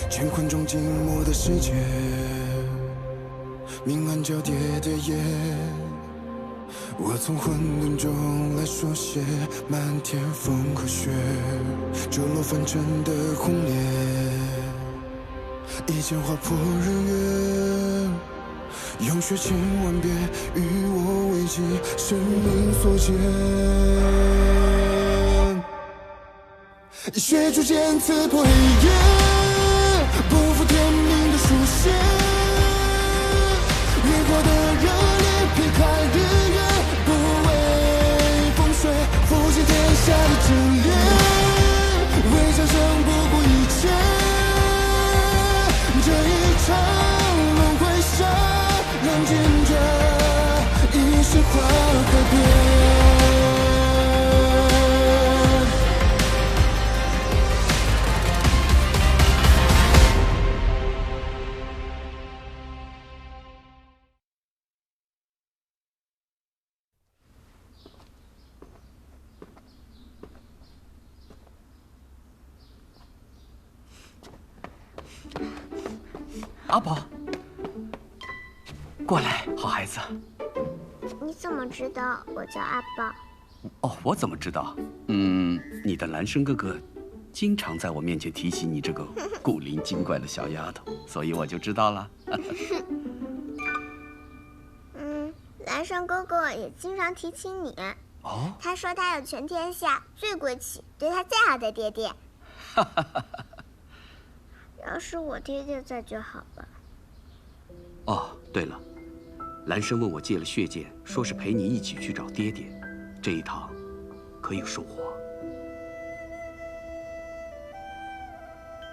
乾坤中静默的世界，明暗交叠的夜，我从混沌中来书写漫天风和雪，折落凡尘的红莲，一剑划破日月，用血千万遍与我为己，生命所见。以血铸剑刺破黑夜，不负天命的书写，烈火的热烈劈开日月，不畏风雪，复兴天下的真烈，为战胜不顾一切，这一场轮回下，冷静着一世花和别。阿宝，过来，好孩子。你怎么知道我叫阿宝？哦，我怎么知道？你的岚生哥哥经常在我面前提起你这个古灵精怪的小丫头，所以我就知道了。岚生哥哥也经常提起你。哦，他说他有全天下最贵气、对他最好的爹爹。要是我爹爹在就好了。哦，对了，岚生问我借了血剑，说是陪你一起去找爹爹，这一趟可有收获？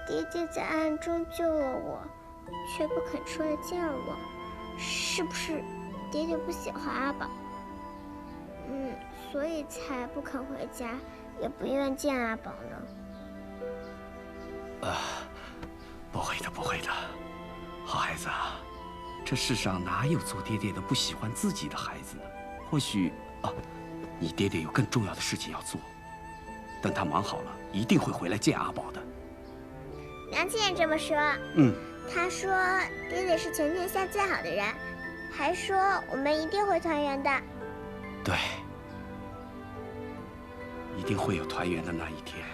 爹爹在暗中救了我，却不肯出来见我，是不是爹爹不喜欢阿宝？所以才不肯回家，也不愿见阿宝呢。不会的，不会的，好孩子啊，这世上哪有做爹爹的不喜欢自己的孩子呢？或许你爹爹有更重要的事情要做，等他忙好了，一定会回来见阿宝的。娘亲也这么说。他说爹爹是全天下最好的人，还说我们一定会团圆的。对，一定会有团圆的那一天。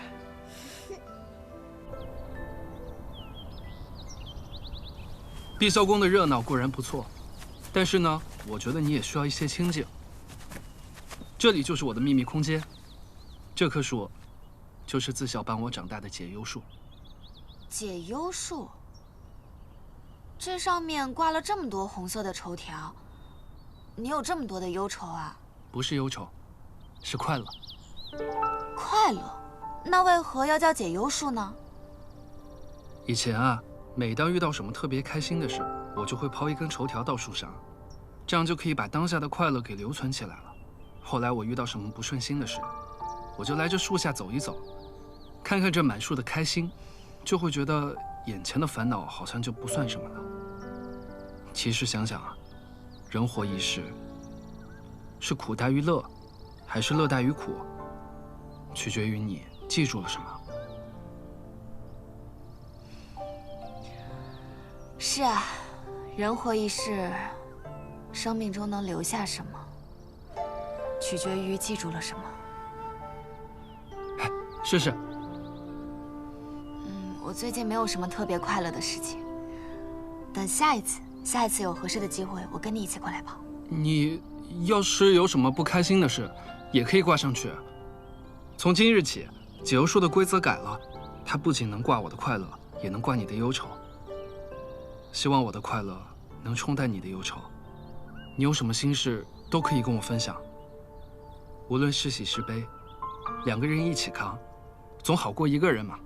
碧霄宫的热闹固然不错，但是呢，我觉得你也需要一些清静。这里就是我的秘密空间，这棵树就是自小伴我长大的解忧树。解忧树？这上面挂了这么多红色的绸条，你有这么多的忧愁啊？不是忧愁，是快乐。快乐？那为何要叫解忧树呢？以前啊，每当遇到什么特别开心的事，我就会抛一根绸条到树上，这样就可以把当下的快乐给留存起来了。后来我遇到什么不顺心的事，我就来这树下走一走，看看这满树的开心，就会觉得眼前的烦恼好像就不算什么了。其实想想啊，人活一世，是苦大于乐，还是乐大于苦，取决于你记住了什么。是啊，人活一世，生命中能留下什么，取决于记住了什么。试试。我最近没有什么特别快乐的事情。等下一次有合适的机会，我跟你一起过来跑。你要是有什么不开心的事，也可以挂上去。从今日起，解忧树的规则改了，它不仅能挂我的快乐，也能挂你的忧愁。希望我的快乐能冲淡你的忧愁。你有什么心事都可以跟我分享，无论是喜是悲，两个人一起扛，总好过一个人嘛。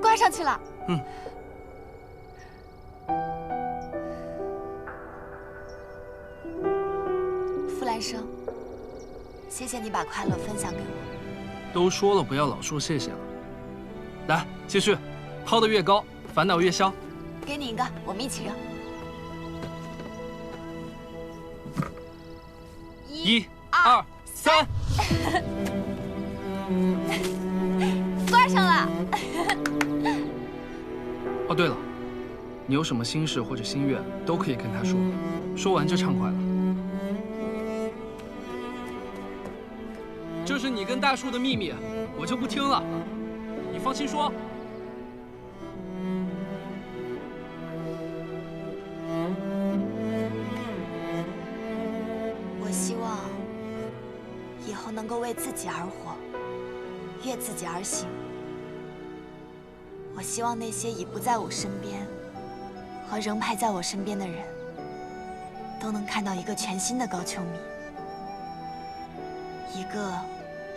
挂上去了。傅岚生，谢谢你把快乐分享给我。都说了不要老说谢谢了。来，继续，抛得越高，烦恼越消。给你一个，我们一起扔。1、2、3，挂上了。哦，对了，你有什么心事或者心愿，都可以跟他说，说完就畅快了。这是你跟大树的秘密，我就不听了，你放心说。我希望以后能够为自己而活，悦自己而行。我希望那些已不在我身边和仍陪在我身边的人，都能看到一个全新的高秋米，一个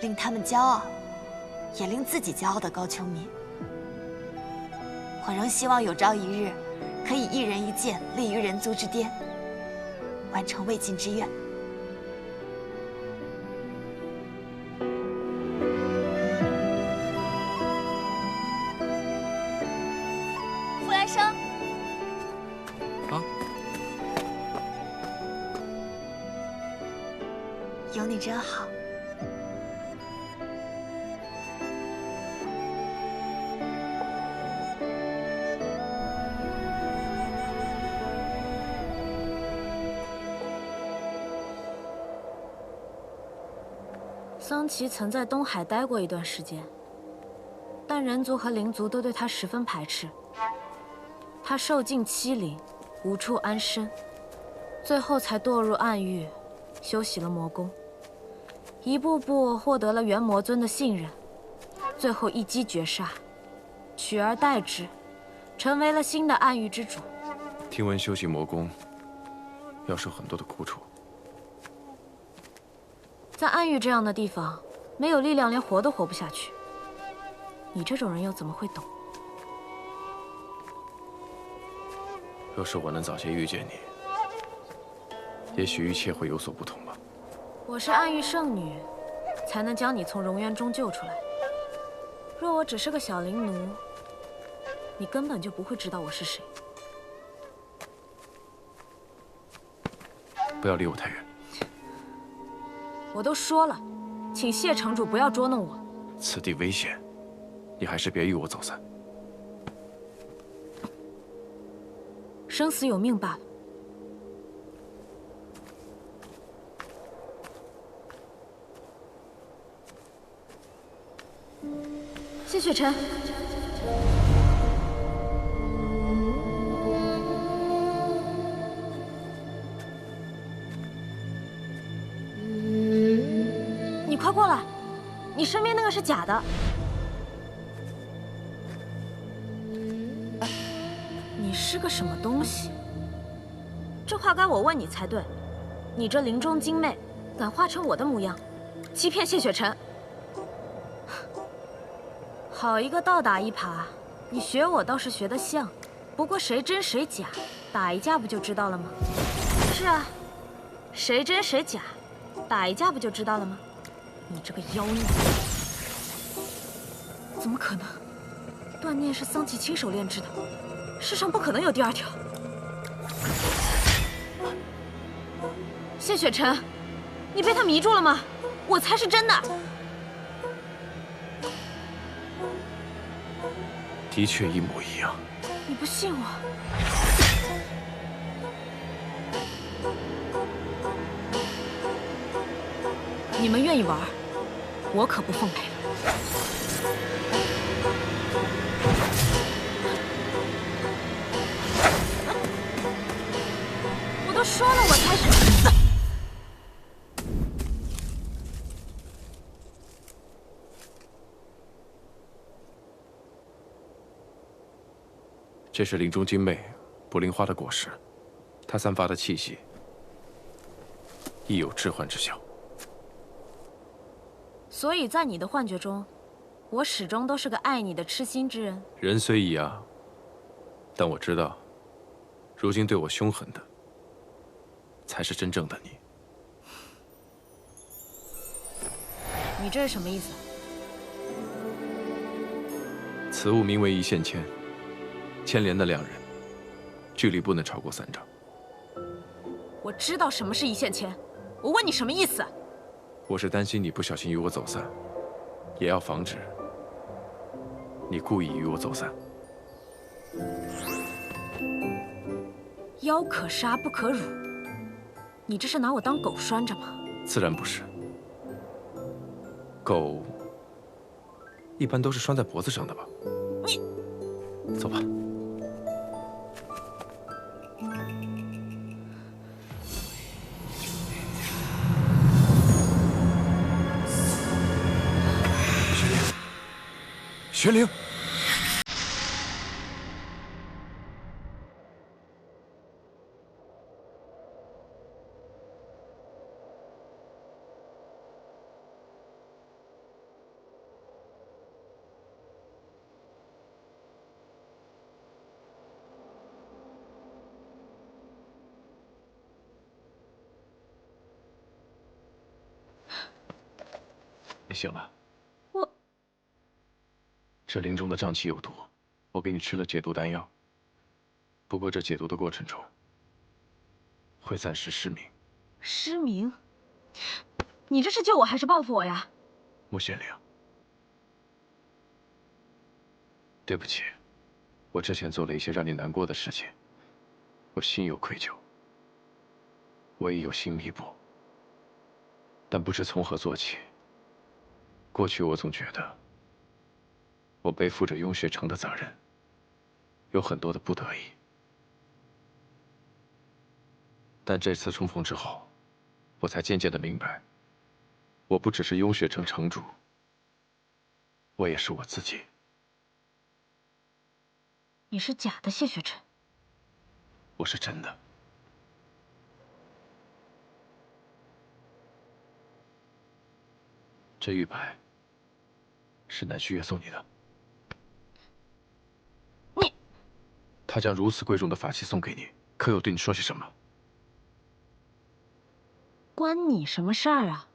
令他们骄傲，也令自己骄傲的高秋米。我仍希望有朝一日，可以一人一剑，立于人族之巅，完成未尽之愿。傅来生，啊，有你真好。桑奇曾在东海待过一段时间，但人族和灵族都对他十分排斥。他受尽欺凌，无处安身，最后才堕入暗域，修习了魔功，一步步获得了元魔尊的信任，最后一击绝杀，取而代之，成为了新的暗域之主。听闻修习魔功要受很多的苦楚。在暗域这样的地方，没有力量，连活都活不下去。你这种人又怎么会懂？若是我能早些遇见你，也许一切会有所不同吧。我是暗域圣女，才能将你从荣渊中救出来。若我只是个小灵奴，你根本就不会知道我是谁。不要离我太远。我都说了，请谢城主不要捉弄我。此地危险，你还是别与我走散。生死有命罢了。谢雪晨。你快过来！你身边那个是假的。你是个什么东西？这话该我问你才对。你这林中精魅，敢化成我的模样，欺骗谢雪晨！好一个倒打一耙！你学我倒是学得像，不过谁真谁假，打一架不就知道了吗？是啊，谁真谁假，打一架不就知道了吗？你这个妖孽！怎么可能？断念是桑奇亲手炼制的，世上不可能有第二条。谢雪晨，你被他迷住了吗？我才是真的。的确一模一样。你不信我？你们愿意玩，我可不奉陪。我都说了，我才是。这是林中精魅卜灵花的果实，它散发的气息亦有致幻之效。所以在你的幻觉中，我始终都是个爱你的痴心之人。人虽一样，但我知道，如今对我凶狠的，才是真正的你。你这是什么意思？此物名为一线牵，牵连的两人，距离不能超过3丈。我知道什么是一线牵，我问你什么意思？我是担心你不小心与我走散，也要防止你故意与我走散。妖可杀不可辱，你这是拿我当狗拴着吗？自然不是。狗一般都是拴在脖子上的吧？你走吧。玄灵，你醒了。这灵中的瘴气有毒，我给你吃了解毒丹药。不过这解毒的过程中，会暂时失明。失明？你这是救我还是报复我呀？穆玄灵，对不起，我之前做了一些让你难过的事情，我心有愧疚，我也有心弥补，但不知从何做起。过去我总觉得，我背负着雍雪城的责任，有很多的不得已。但这次重逢之后，我才渐渐的明白，我不只是雍雪城城主，我也是我自己。你是假的谢雪晨，我是真的。这玉牌是南虚月送你的。你，他将如此贵重的法器送给你，可有对你说些什么？关你什么事儿啊？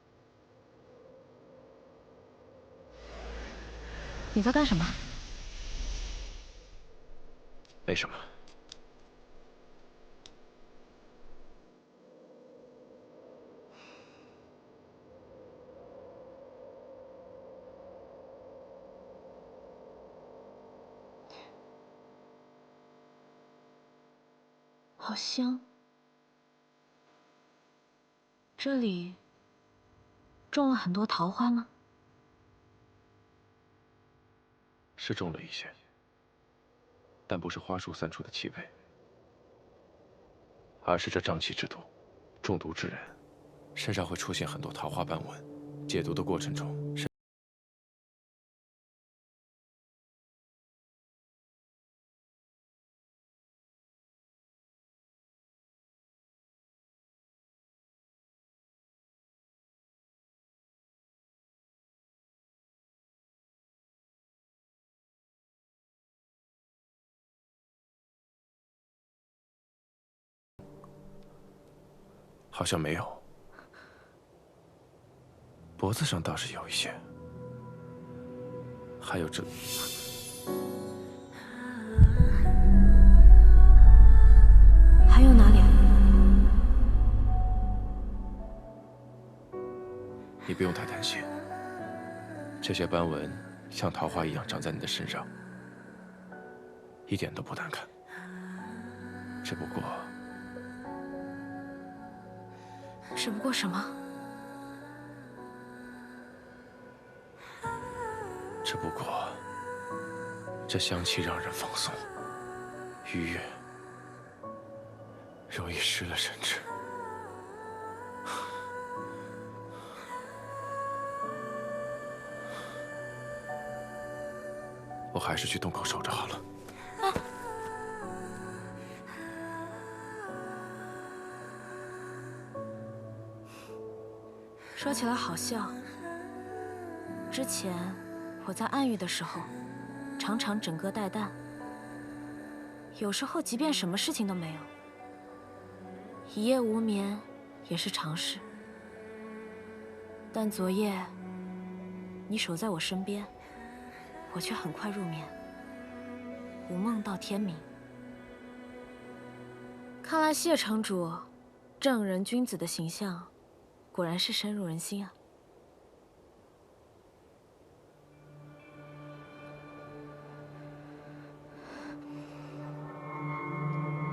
你在干什么？没什么。好香。这里种了很多桃花吗？是种了一些，但不是花树散出的气味，而是这瘴气之毒。中毒之人身上会出现很多桃花斑纹，解毒的过程中，好像没有，脖子上倒是有一些，还有这。还有哪里？你不用太担心，这些斑纹像桃花一样长在你的身上，一点都不难看。只不过什么？只不过这香气让人放松、愉悦，容易失了神智。我还是去洞口守着好了。说起来好笑，之前我在暗域的时候，常常枕戈待旦，有时候即便什么事情都没有，一夜无眠也是常事。但昨夜你守在我身边，我却很快入眠，无梦到天明。看来谢城主正人君子的形象，果然是深入人心啊。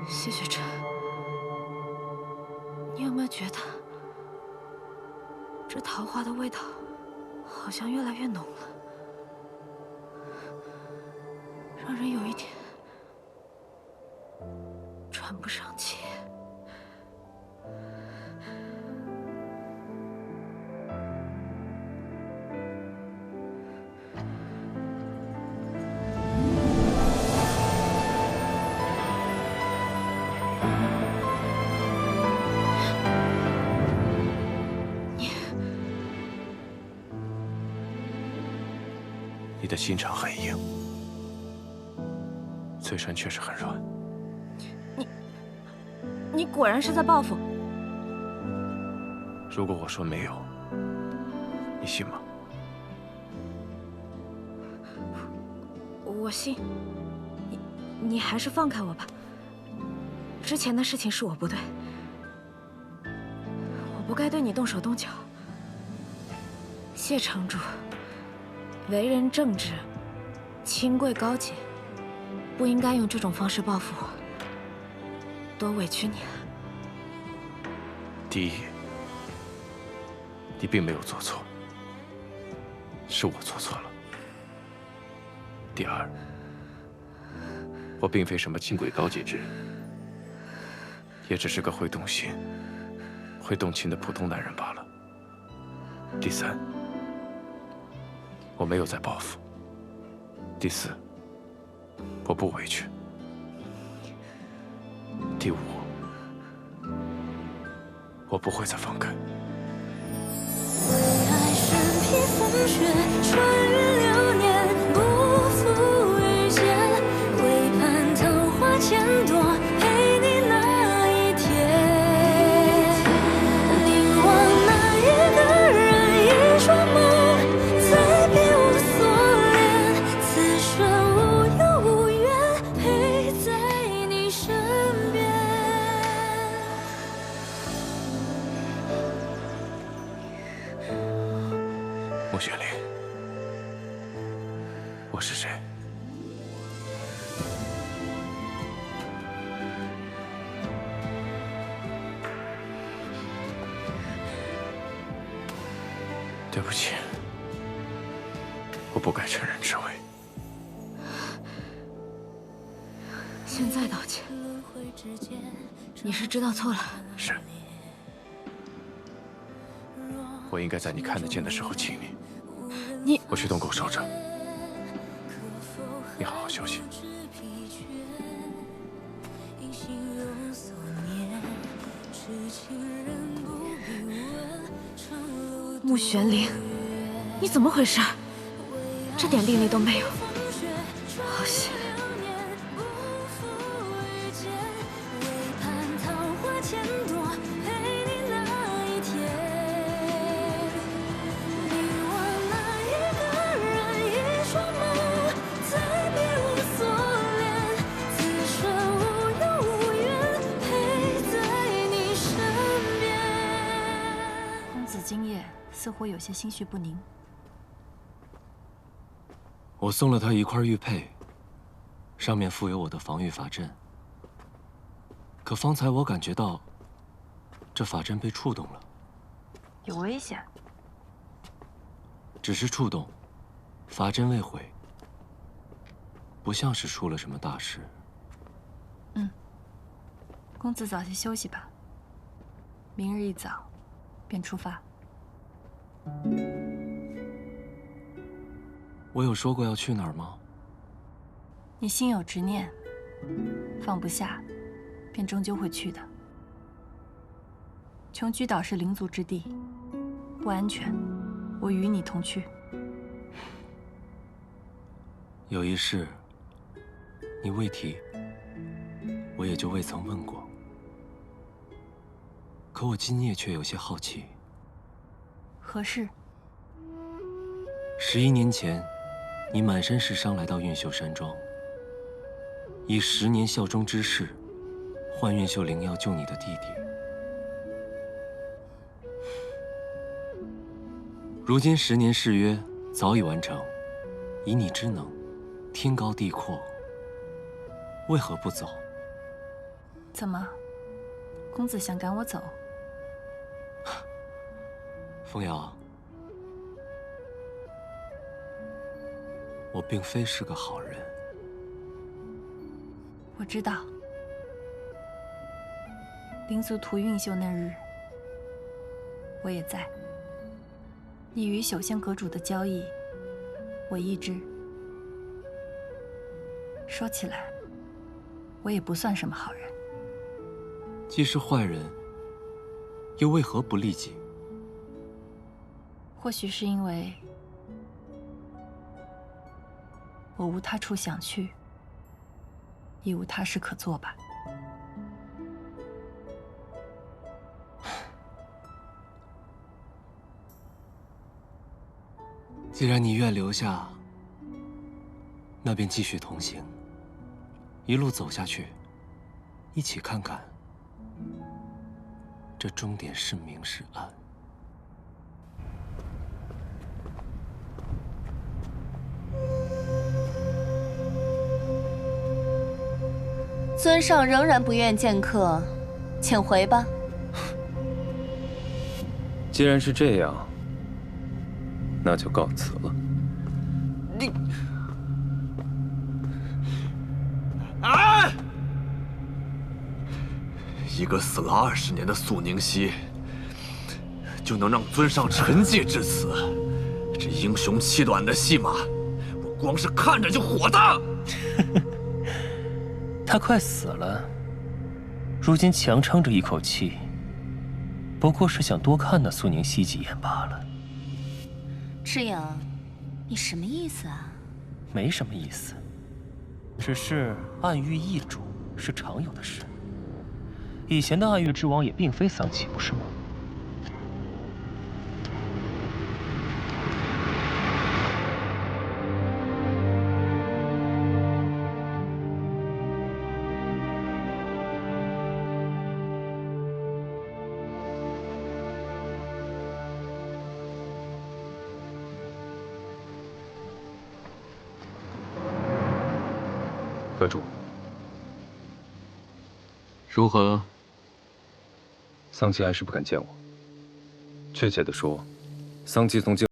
谢雪晨，你有没有觉得这桃花的味道好像越来越浓了，让人有一点喘不上气。你的心肠很硬，嘴唇却是很软。你果然是在报复。如果我说没有，你信吗？我信。你还是放开我吧。之前的事情是我不对，我不该对你动手动脚。谢城主为人正直，清贵高洁，不应该用这种方式报复我，多委屈你了。第一，你并没有做错，是我做错了。第二，我并非什么清贵高洁之人，也只是个会动心、会动情的普通男人罢了。第三，我没有在报复。第四，我不委屈。第五，我不会再放开。为爱身披风雪，穿越流年，不负遇见。为盼桃花千朵，陪你那一天。凝望那一个人，一双眸，再别无所恋。此生无忧无怨，陪在你身边。穆雪玲，我是谁？对不起，我不该趁人之危。现在道歉，你是知道错了。是，我应该在你看得见的时候亲你。我去动狗守着，你好好休息。穆玄灵，你怎么回事？这点定力都没有，好险！今夜似乎有些心绪不宁。我送了他一块玉佩，上面附有我的防御法阵。可方才我感觉到，这法阵被触动了。有危险？只是触动，法阵未毁，不像是出了什么大事。公子早些休息吧，明日一早便出发。我有说过要去哪儿吗？你心有执念，放不下，便终究会去的。琼居岛是灵族之地，不安全，我与你同去。有一事，你未提，我也就未曾问过。可我今夜却有些好奇。何事？11年前，你满身是伤来到运秀山庄，以10年效忠之誓，换运秀灵药救你的弟弟。如今10年誓约早已完成，以你之能，天高地阔，为何不走？怎么，公子想赶我走？风瑶，我并非是个好人。我知道，灵族屠运秀那日，我也在。你与朽仙阁主的交易，我亦知。说起来，我也不算什么好人。既是坏人，又为何不利己？或许是因为我无他处想去，亦无他事可做吧。既然你愿留下，那便继续同行，一路走下去，一起看看这终点是明是暗。尊上仍然不愿见客，请回吧。既然是这样，那就告辞了。你，啊！一个死了20年的素宁熙，就能让尊上沉寂至此，这英雄气短的戏码，我光是看着就火大。他快死了，如今强撑着一口气，不过是想多看那素宁熙几眼罢了。赤影，你什么意思啊？没什么意思，只是暗域易主是常有的事。以前的暗域之王也并非丧气，不是吗？阁主，如何？桑吉还是不敢见我。确切地说，桑吉从进。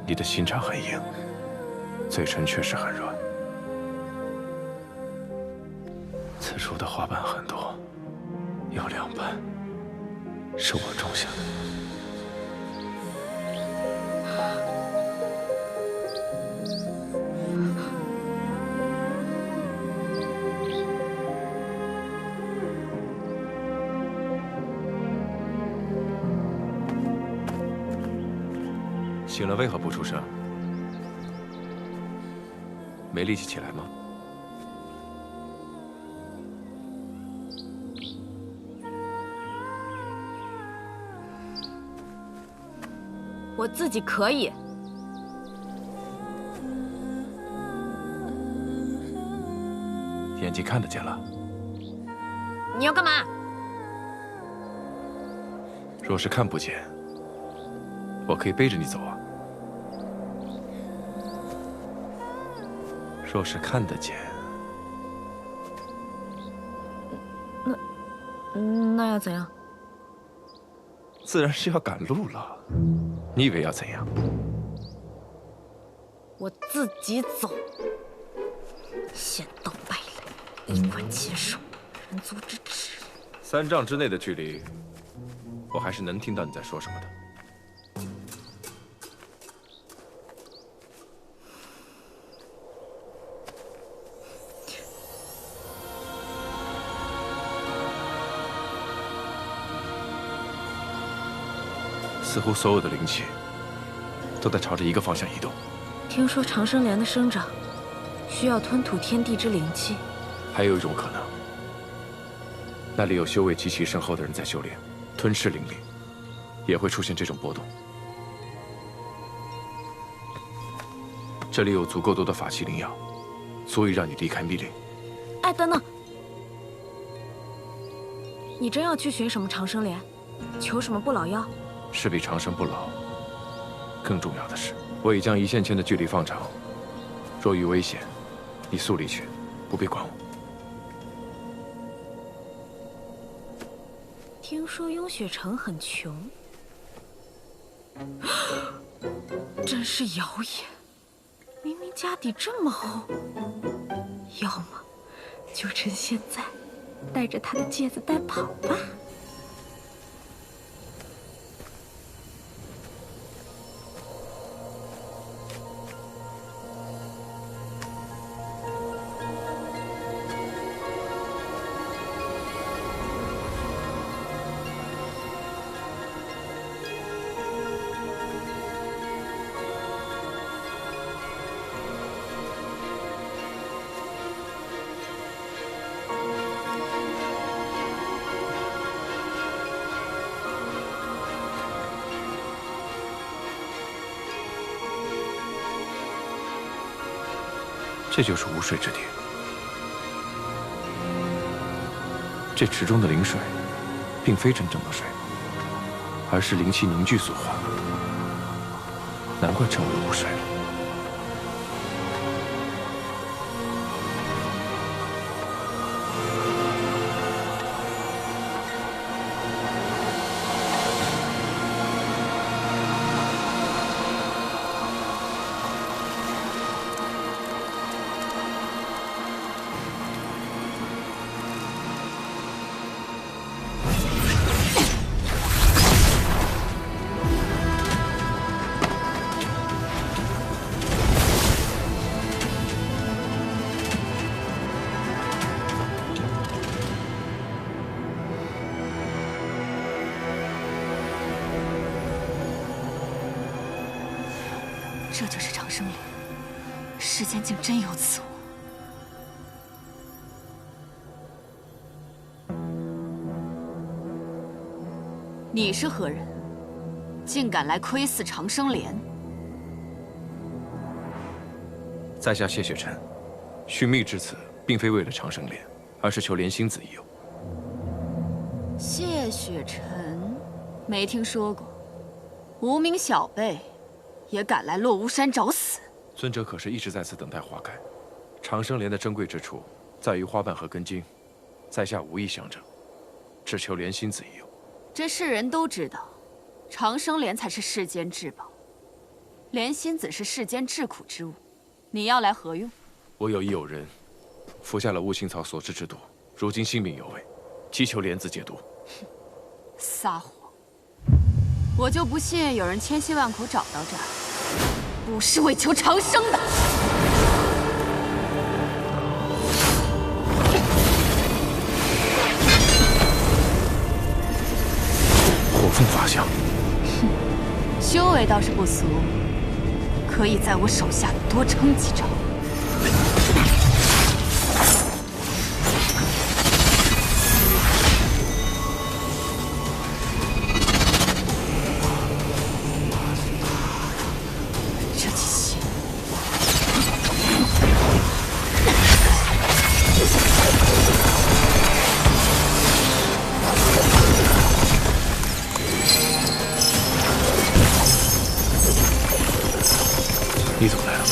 你的心肠很硬，嘴唇确实很软。此处的花瓣很多，有2瓣是我种下的。醒了为何不出声？没力气起来吗？我自己可以。眼睛看得见了。你要干嘛？若是看不见，我可以背着你走啊。若是看得见，那要怎样？自然是要赶路了。你以为要怎样？我自己走。仙道败类，衣冠禽兽，人族之耻。3丈之内的距离，我还是能听到你在说什么的。似乎所有的灵气都在朝着一个方向移动。听说长生莲的生长需要吞吐天地之灵气，还有一种可能，那里有修为极其深厚的人在修炼，吞噬灵力，也会出现这种波动。这里有足够多的法器灵药，足以让你离开密林。哎，等等，你真要去寻什么长生莲，求什么不老药？是比长生不老更重要的是，我已将1线牵的距离放长，若遇危险，你速离去，不必管我。听说雍雪城很穷，真是谣言。明明家底这么厚，要么就趁现在带着他的戒子带跑吧。这就是无水之地。这池中的灵水，并非真正的水，而是灵气凝聚所化，难怪称为无水了。这就是长生莲，世间竟真有此物。你是何人？竟敢来窥伺长生莲？在下谢雪晨，寻觅至此，并非为了长生莲，而是求莲心子一游。谢雪晨，没听说过。无名小辈也敢来落巫山找死？尊者可是一直在此等待花开？长生莲的珍贵之处在于花瓣和根茎，在下无意相争，只求莲心子一游。这世人都知道，长生莲才是世间至宝，莲心子是世间至苦之物。你要来何用？我有意友人服下了悟性草所制之毒，如今性命犹危，祈求莲子解毒。撒谎！我就不信有人千辛万苦找到这儿，不是为求长生的。火凤法相，修位倒是不俗，可以在我手下多撑几招。这几血，你怎么来了？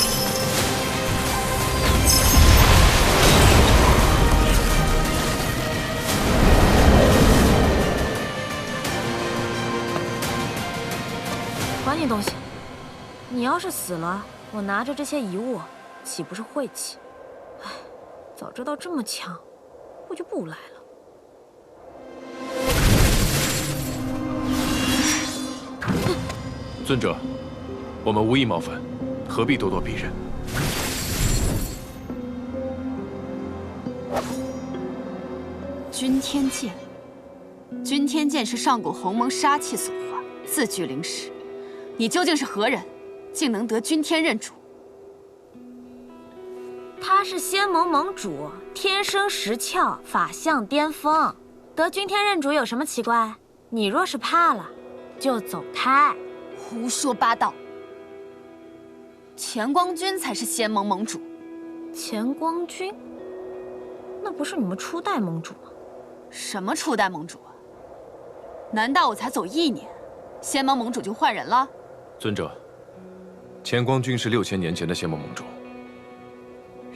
管你东西！你要是死了，我拿着这些遗物，岂不是晦气？唉，早知道这么强，我就不来了。尊者，我们无意冒犯，何必咄咄逼人？君天剑，君天剑是上古鸿蒙杀气所化，自具灵识。你究竟是何人，竟能得君天认主？他是仙盟盟主，天生识窍，法相巅峰，得君天认主有什么奇怪？你若是怕了，就走开。胡说八道！乾光君才是仙盟盟主。乾光君？那不是你们初代盟主吗？什么初代盟主啊？难道我才走1年，仙盟盟主就换人了？尊者，乾光君是6000年前的仙盟盟主。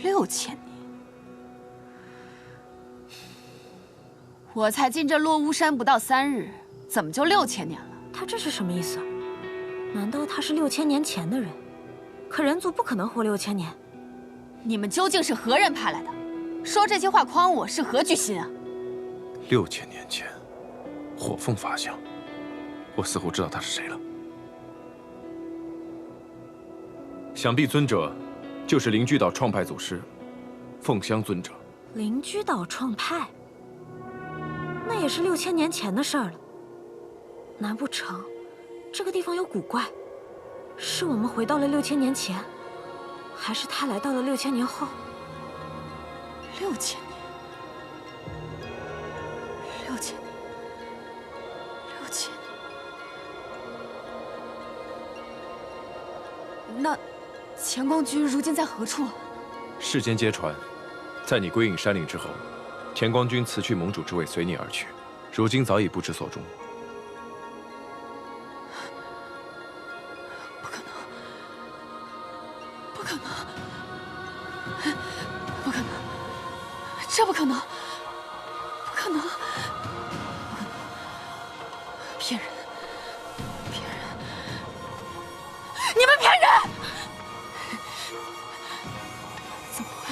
6000年，我才进这落巫山不到3日，怎么就6000年了？他这是什么意思？难道他是6000年前的人？可人族不可能活6000年。你们究竟是何人派来的？说这些话诓我是何居心啊？6000年前，火凤法相，我似乎知道他是谁了。想必尊者就是灵居岛创派祖师凤香尊者。灵居岛创派，那也是6000年前的事儿了。难不成这个地方有古怪？是我们回到了6000年前，还是他来到了6000年后？6000年，6000年，6000年。那乾光君如今在何处？世间皆传，在你归隐山岭之后，乾光君辞去盟主之位，随你而去，如今早已不知所终。不可能！不可能！不可能！这不可能！不可能！不可能！骗人！骗人！你们骗人！怎么会？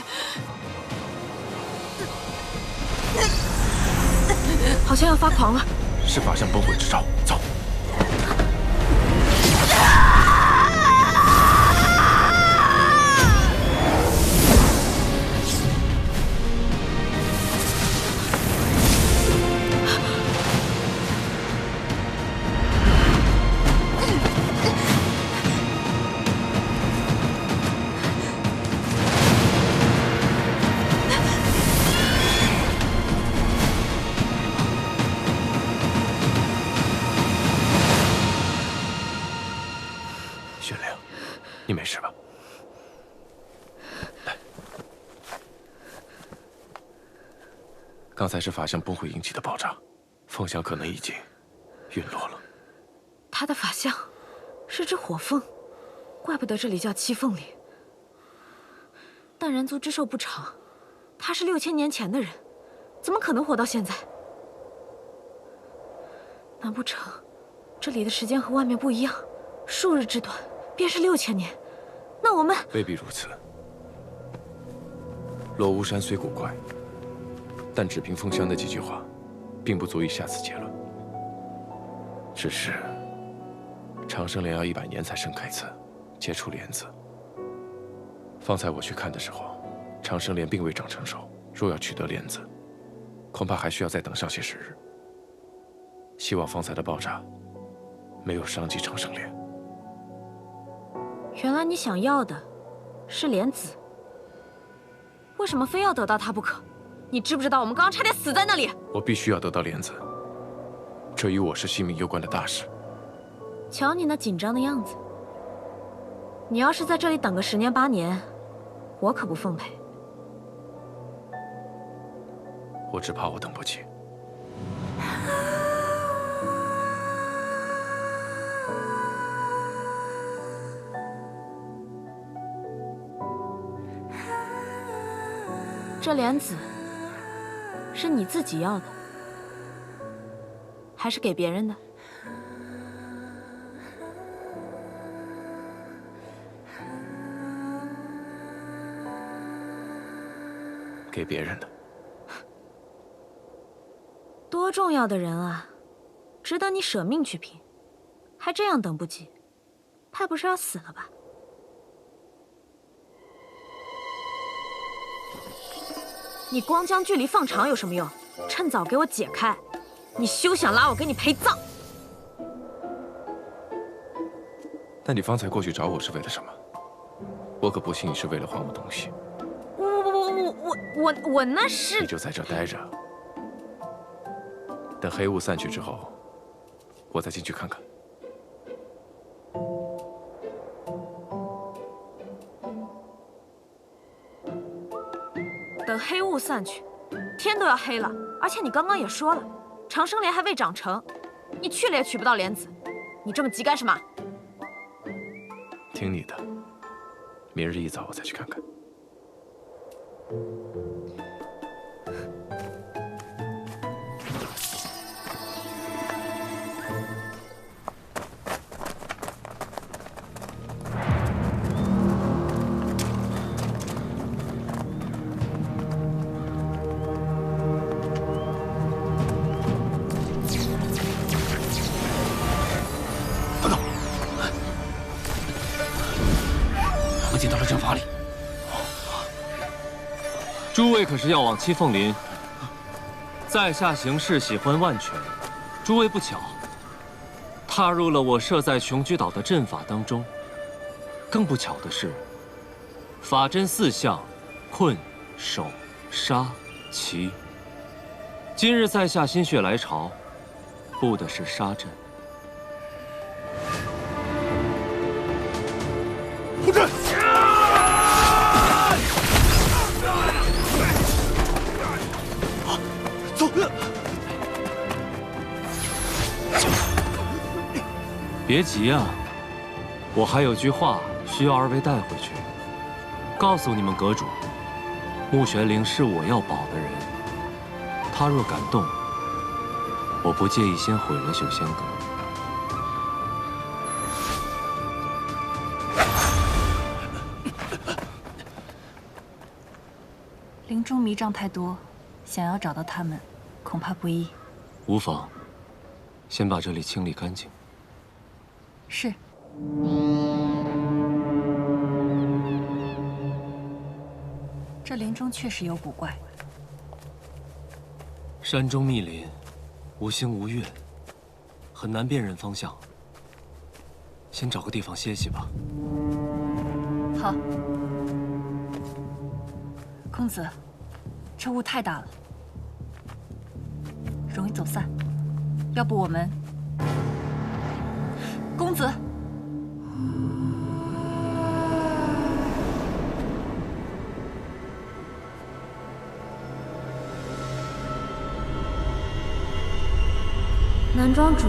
好像要发狂了。是法相崩毁之兆，走。雪灵，你没事吧？来，刚才是法相崩毁引起的爆炸，凤香可能已经陨落了。他的法相是只火凤，怪不得这里叫七凤岭。但人族之寿不长，他是6000年前的人，怎么可能活到现在？难不成这里的时间和外面不一样？数日之短，便是6000年。那我们未必如此。落巫山虽古怪，但只凭凤香的几句话，并不足以下此结论。只是长生莲要100年才盛开一次，结出莲子。方才我去看的时候，长生莲并未长成熟。若要取得莲子，恐怕还需要再等上些时日。希望方才的爆炸没有伤及长生莲。原来你想要的是莲子，为什么非要得到它不可？你知不知道我们刚刚差点死在那里？我必须要得到莲子，这与我是性命攸关的大事。瞧你那紧张的样子，你要是在这里等个10年8年，我可不奉陪。我只怕我等不起。这莲子是你自己要的，还是给别人的？给别人的。多重要的人啊，值得你舍命去拼，还这样等不及，怕不是要死了吧？你光将距离放长有什么用？趁早给我解开！你休想拉我给你陪葬！那你方才过去找我是为了什么？我可不信你是为了还我东西。我那是……你就在这待着，等黑雾散去之后，我再进去看看。等黑雾散去，天都要黑了。而且你刚刚也说了，长生莲还未长成，你去了也取不到莲子，你这么急干什么？听你的，明日一早我再去看看。进到了阵法里。诸位可是要往七凤林？在下行事喜欢万全，诸位不巧，踏入了我设在琼居岛的阵法当中。更不巧的是，法阵4项：困、守、杀、奇。今日在下心血来潮，布的是杀阵。布阵！走！别急啊，我还有句话需要2位带回去，告诉你们阁主，穆玄灵是我要保的人，他若敢动，我不介意先毁了修仙阁。林中迷障太多，想要找到他们，恐怕不易。无妨，先把这里清理干净。是。这林中确实有古怪。山中密林，无星无月，很难辨认方向。先找个地方歇息吧。好。公子，这雾太大了，容易走散。要不我们……公子，南庄主，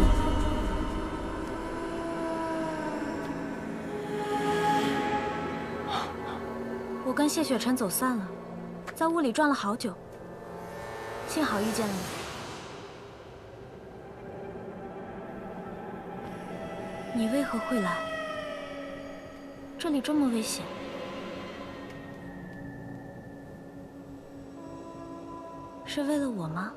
我跟谢雪晨走散了。在雾里转了好久，幸好遇见了你。你为何会来？这里这么危险，是为了我吗？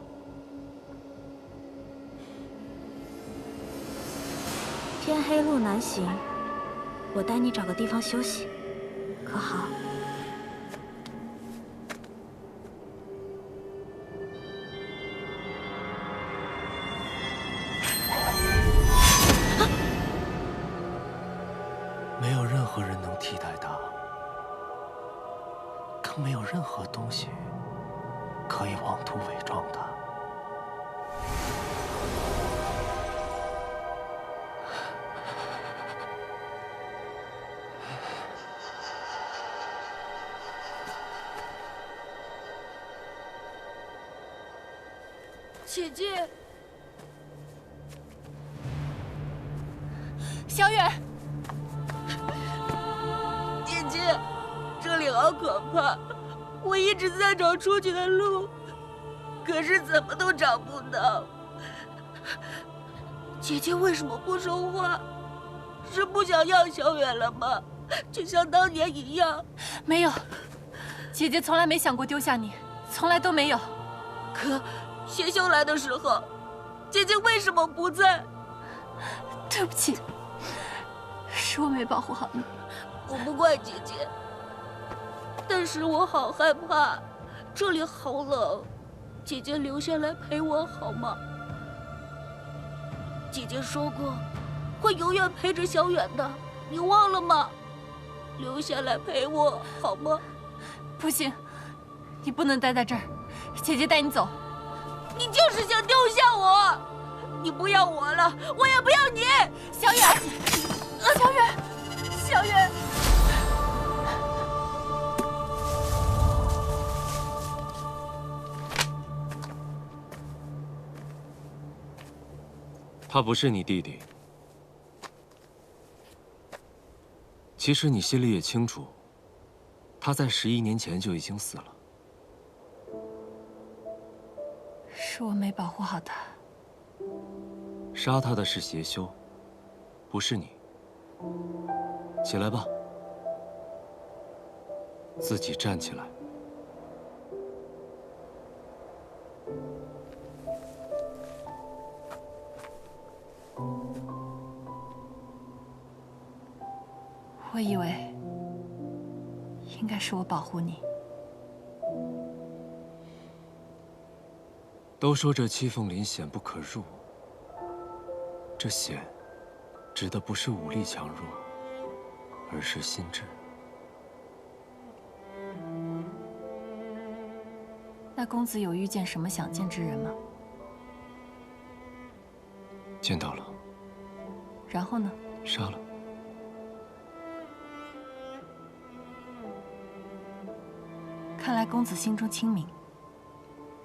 天黑路难行，我带你找个地方休息，可好？没有任何人能任何东西可以妄图伪装它。姐姐，小远，姐姐，这里好可怕，我一直在找出去的路，可是怎么都找不到。姐姐为什么不说话？是不想要小远了吗？就像当年一样。没有，姐姐从来没想过丢下你，从来都没有。可邪修来的时候，姐姐为什么不在？对不起，是我没保护好你。我不怪姐姐，但是我好害怕，这里好冷，姐姐留下来陪我好吗？姐姐说过，会永远陪着小远的，你忘了吗？留下来陪我好吗？不行，你不能待在这儿，姐姐带你走。你就是想丢下我，你不要我了，我也不要你。小远，小远，小远。他不是你弟弟。其实你心里也清楚，他在11年前就已经死了。是我没保护好他。杀他的是邪修，不是你。起来吧，自己站起来。我以为应该是我保护你。都说这七凤林险不可入，这险指的不是武力强弱，而是心智。那公子有遇见什么想见之人吗？见到了。然后呢？杀了。看来公子心中清明，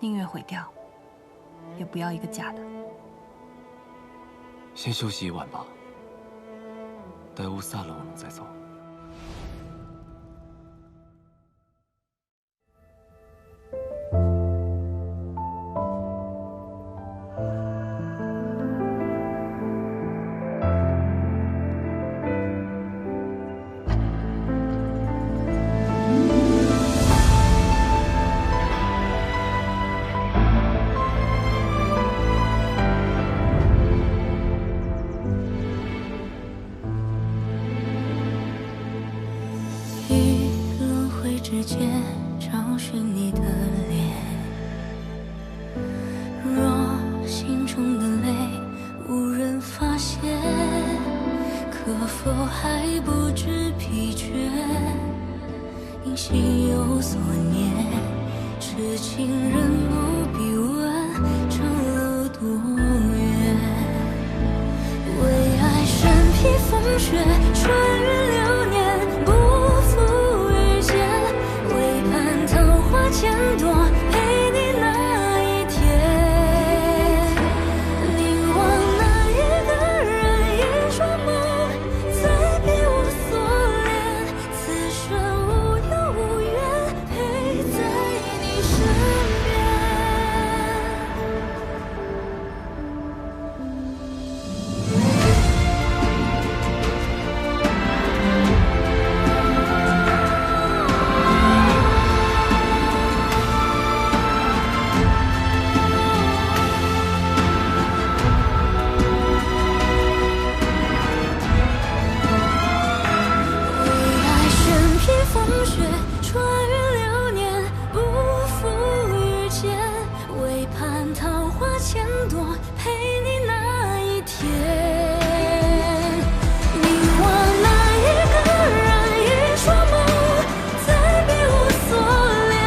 宁愿毁掉，也不要一个假的。先休息一晚吧，待雾散了，我们再走。之间找寻你的脸，若心中的泪无人发现，可否还不知疲倦？因心有所念，痴情人不必问长路多远。为爱身披风雪，穿越流年，不负遇见。为盼桃花千朵，陪你那一天。凝望那一个人，一双眸，再别无所恋。此生无忧无怨，陪在你身边。风雪穿越流年，不负遇见。为盼桃花千朵，陪你那一天。凝望那一个人，一双眸，再别无所恋。